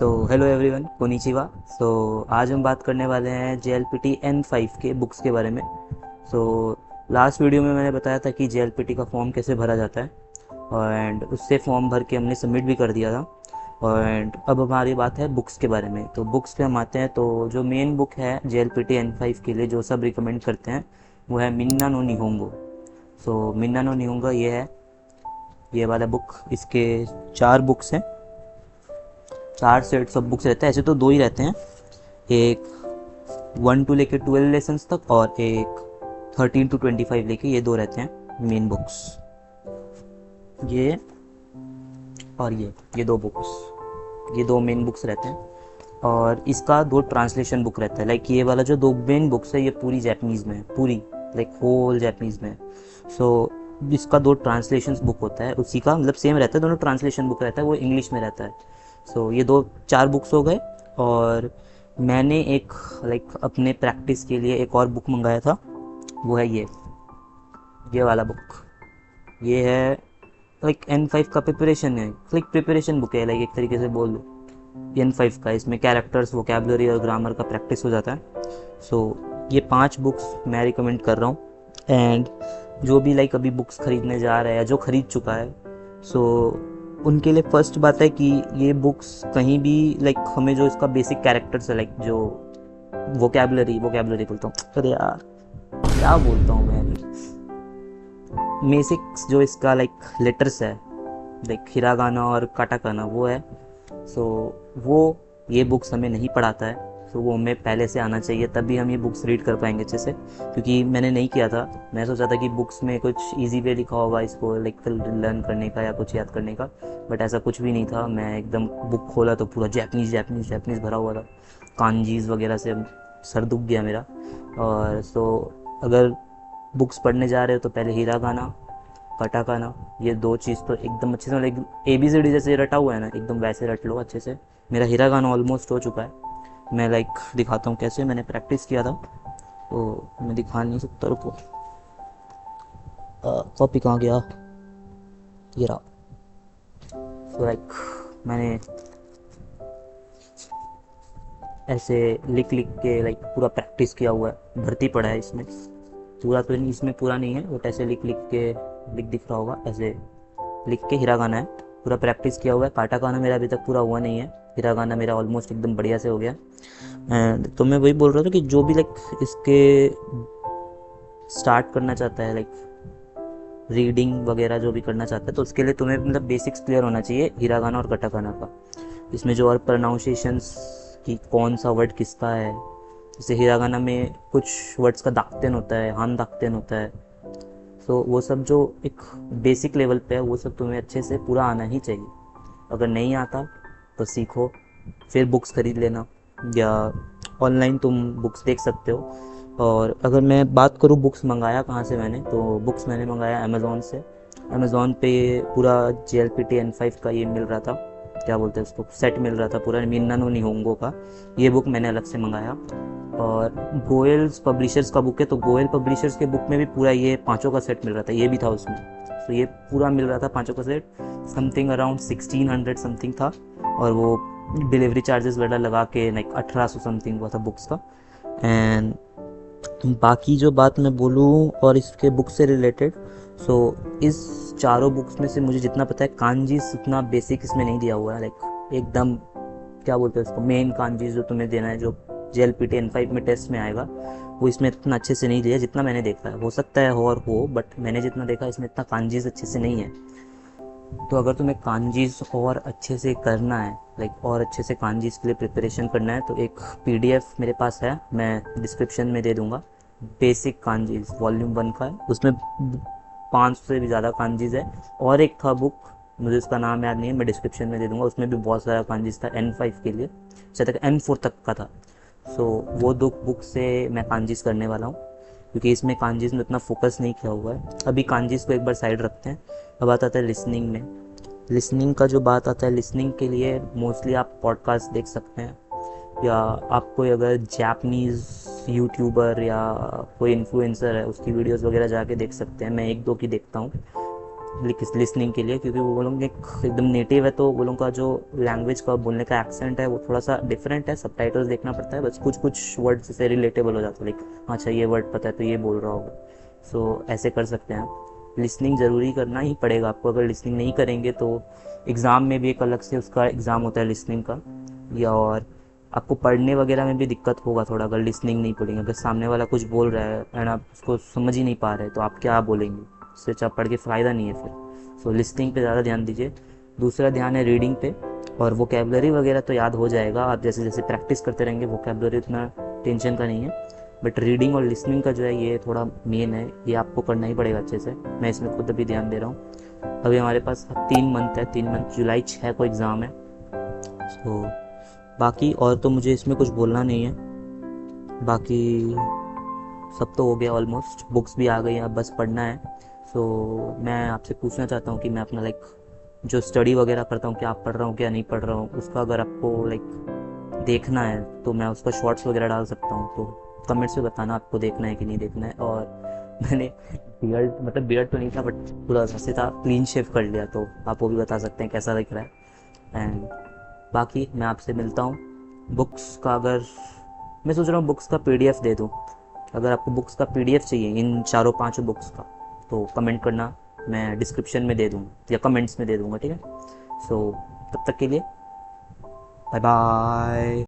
तो hello everyone, konnichiwa. सो आज हम बात करने वाले हैं JLPT N5 के बुक्स के बारे में। सो लास्ट वीडियो में मैंने बताया था कि JLPT का फॉर्म कैसे भरा जाता है, एंड उससे फॉर्म भर के हमने सबमिट भी कर दिया था। एंड अब हमारी बात है बुक्स के बारे में। तो बुक्स पे हम आते हैं। तो जो मेन बुक है JLPT N5 के लिए जो सब रिकमेंड करते हैं वो है मिन्ना नो निहोंगो। सो मिन्ना नो निहोंगो ये है, ये वाला बुक। इसके 4 बुक्स हैं, 4 सेट्स ऑफ बुक्स रहते हैं। ऐसे तो 2 ही रहते हैं, एक 1 टू लेके 12 लेसन्स तक और एक 13 टू 25 लेके, ये 2 रहते हैं मेन बुक्स। ये और ये 2 बुक्स, ये 2 मेन बुक्स रहते हैं। और इसका 2 ट्रांसलेशन बुक रहता है। लाइक ये वाला जो 2 मेन बुक्स है ये पूरी जापानीज़ में है, पूरी लाइक होल जापानीज़ में है। सो इसका 2 ट्रांसलेशन बुक होता है, उसी का मतलब सेम रहता है, दोनों ट्रांसलेशन बुक रहता है, वो इंग्लिश में रहता है। सो ये 4 बुक्स हो गए। और मैंने एक लाइक अपने प्रैक्टिस के लिए एक और बुक मंगाया था, वो है ये वाला बुक। ये है लाइक N5 का प्रिपरेशन है, लाइक प्रिपरेशन बुक है, लाइक एक तरीके से बोल दो N5 का। इसमें कैरेक्टर्स, वोकैबुलरी और ग्रामर का प्रैक्टिस हो जाता है। सो ये 5 बुक्स मैं रिकमेंड कर रहा हूँ। एंड जो भी लाइक अभी बुक्स खरीदने जा रहा है या जो खरीद चुका है, सो उनके लिए फर्स्ट बात है कि ये बुक्स कहीं भी लाइक हमें जो इसका बेसिक कैरेक्टर्स है, लाइक जो वोकैबुलरी बोलता हूँ, अरे यार क्या बोलता हूँ मैं, बेसिक्स जो इसका लाइक लेटर्स है, लाइक हिरागाना और काटाकाना वो है। सो वो ये बुक्स हमें नहीं पढ़ाता है। सो वो हमें पहले से आना चाहिए, तभी हम ये बुक्स रीड कर पाएंगे अच्छे से। क्योंकि मैंने नहीं किया था, मैं सोचा था कि बुक्स में कुछ इजी वे लिखा होगा इसको लाइक लर्न करने का या कुछ याद करने का, बट ऐसा कुछ भी नहीं था। मैं एकदम बुक खोला तो पूरा जापनीज़ भरा हुआ था, कांजीज वगैरह से सर दुख गया मेरा। और सो अगर बुक्स पढ़ने जा रहे हो तो पहले हिरागाना, काटाकाना, ये 2 चीज़ तो एकदम अच्छे से, लाइक ABCD जैसे रटा हुआ है ना, एकदम वैसे रट लो अच्छे से। मेरा हिरागाना ऑलमोस्ट हो चुका है। मैं लाइक दिखाता हूँ कैसे मैंने प्रैक्टिस किया था, तो मैं दिखा नहीं सकता, रुको। कॉपी कहाँ गया, ये रहा। तो लाइक मैंने ऐसे लिख लिख के लाइक पूरा प्रैक्टिस किया हुआ है, भर्ती पड़ा है इसमें पूरा। तो इसमें पूरा नहीं है, बट ऐसे लिख लिख के, लिख दिख रहा होगा, ऐसे लिख के हिरागाना है, पूरा प्रैक्टिस किया हुआ है। काटाकाना मेरा अभी तक पूरा हुआ नहीं है, हिरागाना मेरा ऑलमोस्ट एकदम बढ़िया से हो गया। एंड तो मैं वही बोल रहा था कि जो भी लाइक इसके स्टार्ट करना चाहता है, लाइक रीडिंग वगैरह जो भी करना चाहता है, तो उसके लिए तुम्हें मतलब बेसिक्स क्लियर होना चाहिए हिरागाना और काटाकाना का। इसमें जो और प्रोनाउंसिएशंस की कौन सा वर्ड किसका है, जैसे हिरागाना में कुछ वर्ड्स का दाक्तेन होता है, हान दाक्तेन होता है। सो वो सब जो एक बेसिक लेवल पे है वो सब तुम्हें अच्छे से पूरा आना ही चाहिए। अगर नहीं आता तो सीखो, फिर बुक्स खरीद लेना, या ऑनलाइन तुम बुक्स देख सकते हो। और अगर मैं बात करूँ बुक्स मंगाया कहाँ से मैंने, तो बुक्स मैंने मंगाया अमेज़ोन से। अमेज़ोन पे पूरा JLPT N5 का ये मिल रहा था, क्या बोलते हैं उसको, सेट मिल रहा था पूरा, मिन्ना नो निहोंगो का। ये बुक मैंने अलग से मंगाया। और गोयल्स पब्लिशर्स का बुक है, तो गोयल पब्लिशर्स के बुक में भी पूरा ये 5 का सेट मिल रहा था, ये भी था उसमें। तो ये पूरा मिल रहा था 5 का सेट, समथिंग अराउंड 1600 समथिंग था। और वो डिलीवरी चार्जेस वगैरह लगा के लाइक 1800 समथिंग हुआ था बुक्स का। एंड बाकी जो बात मैं बोलूँ और इसके बुक से रिलेटेड, सो इस चारों बुक्स में से मुझे जितना पता है, कांजीस उतना बेसिक इसमें नहीं दिया हुआ है, लाइक एकदम क्या बोलते हैं उसको, मेन कांजीस जो तुम्हें देना है, जो JLPT N5 में टेस्ट में आएगा, वो इसमें इतना अच्छे से नहीं दिया जितना मैंने देखा है। हो सकता है हो और हो, बट मैंने जितना देखा इसमें इतना कांजीस अच्छे से नहीं है। तो अगर तुम्हें कांजीस और अच्छे से करना है, लाइक और अच्छे से कांजीस के लिए प्रिपरेशन करना है, तो एक PDF मेरे पास है, मैं डिस्क्रिप्शन में दे दूंगा। बेसिक कांजीस वॉल्यूम 1 का है, उसमें 500 से भी ज़्यादा कांजीज है। और एक था बुक, मुझे उसका नाम याद नहीं है, मैं डिस्क्रिप्शन में दे दूंगा, उसमें भी बहुत सारा कांजीज था N5 के लिए, शायद तक N4 तक का था। सो वो 2 बुक से मैं कांजीज करने वाला हूँ, क्योंकि इसमें कांजीज में उतना फोकस नहीं किया हुआ है। अभी कांजीज को एक बार साइड रखते हैं, अब आता है लिसनिंग में। लिसनिंग का जो बात आता है, लिसनिंग के लिए मोस्टली आप पॉडकास्ट देख सकते हैं, या आप कोई अगर जापनीज़ यूट्यूबर या कोई इन्फ्लुएंसर है उसकी वीडियोस वगैरह जाके देख सकते हैं। मैं 1-2 की देखता हूँ। लिसनिंग के लिए, क्योंकि वो लोग एकदम नेटिव है, तो वो लोग का जो लैंग्वेज का बोलने का एक्सेंट है वो थोड़ा सा डिफरेंट है, सबटाइटल्स देखना पड़ता है, बस कुछ कुछ वर्ड से रिलेटेबल हो जाता है, लाइक अच्छा ये वर्ड पता है तो ये बोल रहा होगा। सो ऐसे कर सकते हैं। लिसनिंग ज़रूरी करना ही पड़ेगा आपको, अगर लिसनिंग नहीं करेंगे तो एग्ज़ाम में भी एक अलग से उसका एग्ज़ाम होता है लिसनिंग का, या और आपको पढ़ने वगैरह में भी दिक्कत होगा थोड़ा, अगर लिसनिंग नहीं पढ़ेंगे। अगर सामने वाला कुछ बोल रहा है एंड आप उसको समझ ही नहीं पा रहे तो आप क्या बोलेंगे, उससे अच्छा पढ़ के फ़ायदा नहीं है फिर। सो लिसनिंग पे ज़्यादा ध्यान दीजिए। दूसरा ध्यान है रीडिंग पे, और वोकेबलरी वगैरह तो याद हो जाएगा, आप जैसे जैसे प्रैक्टिस करते रहेंगे, वोकेबलरी उतना टेंशन का नहीं है। बट रीडिंग और लिसनिंग का जो है ये थोड़ा मेन है, ये आपको करना ही पड़ेगा अच्छे से। मैं इसमें खुद अभी ध्यान दे रहा हूँ। अभी हमारे पास 3 मंथ है, 3 मंथ, जुलाई 6 को एग्ज़ाम है। सो बाकी और तो मुझे इसमें कुछ बोलना नहीं है, बाकी सब तो हो गया ऑलमोस्ट, बुक्स भी आ गई हैं, अब बस पढ़ना है। सो मैं आपसे पूछना चाहता हूँ कि मैं अपना लाइक जो स्टडी वगैरह करता हूँ, क्या आप पढ़ रहा हूँ क्या नहीं पढ़ रहा हूँ, उसका अगर आपको लाइक देखना है तो मैं उसका शॉर्ट्स वगैरह डाल सकता हूँ, तो कमेंट्स में बताना आपको देखना है कि नहीं देखना है। और मैंने बियर्ड, मतलब बियर्ड तो नहीं था बट पूरा से था, क्लीन शेव कर लिया, तो आप वो भी बता सकते हैं कैसा दिख रहा है। एंड बाकी मैं आपसे मिलता हूँ। बुक्स का अगर मैं सोच रहा हूँ बुक्स का पीडीएफ दे दूँ, अगर आपको बुक्स का पीडीएफ चाहिए इन चारों पांचों बुक्स का तो कमेंट करना, मैं डिस्क्रिप्शन में दे दूँगा या कमेंट्स में दे दूँगा, ठीक है। सो तब तक के लिए बाय बाय।